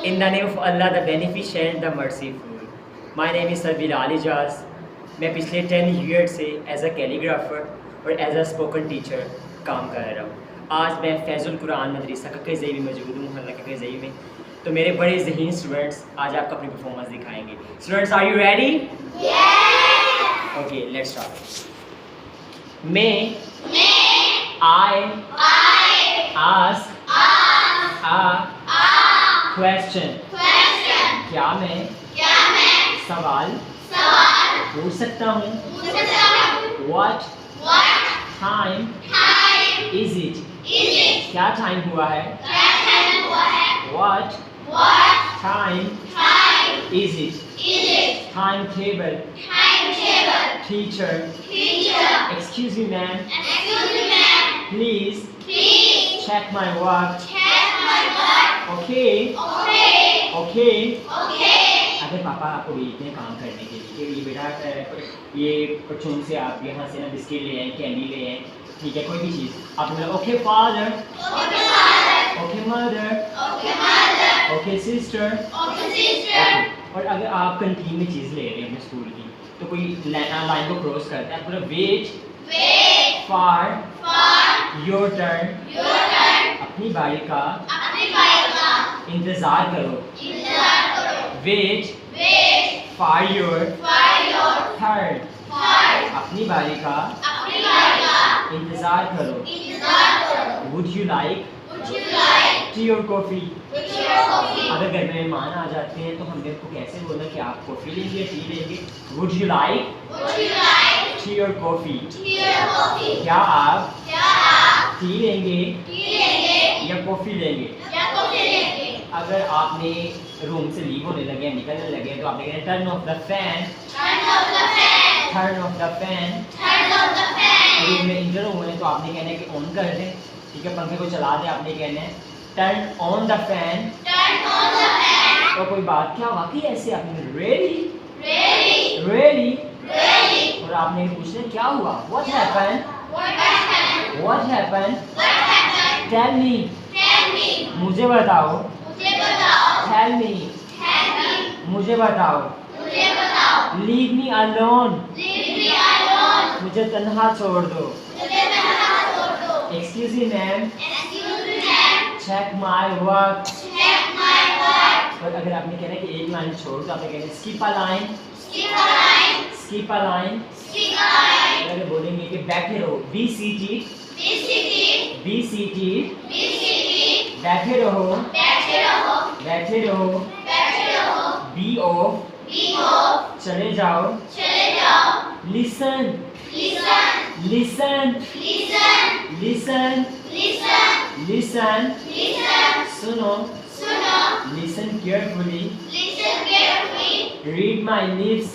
In the name of Allah, the Beneficent, the Merciful. My name is Sabil Alijaz. मैं पिछले 10 years से as a calligrapher और as a spoken teacher काम कर रहा हूँ। आज मैं फैजुल कुरान मदरसा का कज़ई में मौजूद हूँ, मोहल्ला के कज़ई में। तो मेरे बड़े ज़हीन स्टूडेंट्स आज आपको अपनी परफॉर्मेंस दिखाएंगे। Students, are you ready? Okay, let's start. मैं आई आस्क a question। क्या मैं सवाल पूछ सकता हूँ? What time is it? क्या टाइम हुआ है? What time is it? Timetable। Teacher। Excuse me ma'am, please check my work। Okay। अगर पापा आपको भेजते हैं काम करने के लिए कि ये बेटा ये परचून से आप यहाँ से ना बिस्किट ले आए, कैंडी ले आए, ठीक है, कोई भी चीज़ आप बोला okay father, okay mother, okay sister. और अगर आप कंटीन में चीज़ ले रहे हैं अपने स्कूल की, तो कोई लाइन को क्रॉस करता है, पूरा वेट फॉर योर टर्न, अपनी बारी का इंतजार करो। वेट फॉर योर टर्न, अपनी बारी का इंतजार करो। वुड यू लाइक टी और कॉफी? अगर घर में मेहमान आ जाते हैं तो हमने उनको कैसे बोलना कि आप कॉफी लेंगे या टी लेंगे? वुड यू लाइक टी और कॉफी? क्या आप टी लेंगे या कॉफी लेंगे? अगर आपने रूम से लीव होने लगे, निकलने लगे, तो आपने कहना turn off the fan. Room में इंटर हुए हैं तो आपने कहना है कि ऑन कर दें, ठीक है, पंखे को चला दें। आपने कहना है टर्न ऑन द फैन। तो कोई बात क्या वाकई ऐसे आपने रेडी और आपने पूछना क्या हुआ? What happened? टेल मी, मुझे बताओ। टेल मी, मुझे बताओ। लीव मी अलोन, मुझे तन्हा छोड़ दो। Excuse me ma'am, check my work. और अगर आपने कहना है कि एक लाइन छोड़ तो आपने कहना है स्किप अ लाइन। अगर बोलेंगे कि बैठे रहो, बी सीटेड, बैठे रहो, बी ऑफ, चले जाओ, लिसन, सुनो, listen carefully, read my lips,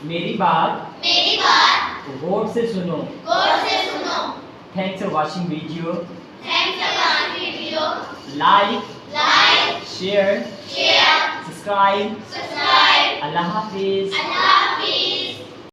मेरी बात गौर से सुनो। Thanks for watching video. Like, share, subscribe. Allah Hafiz.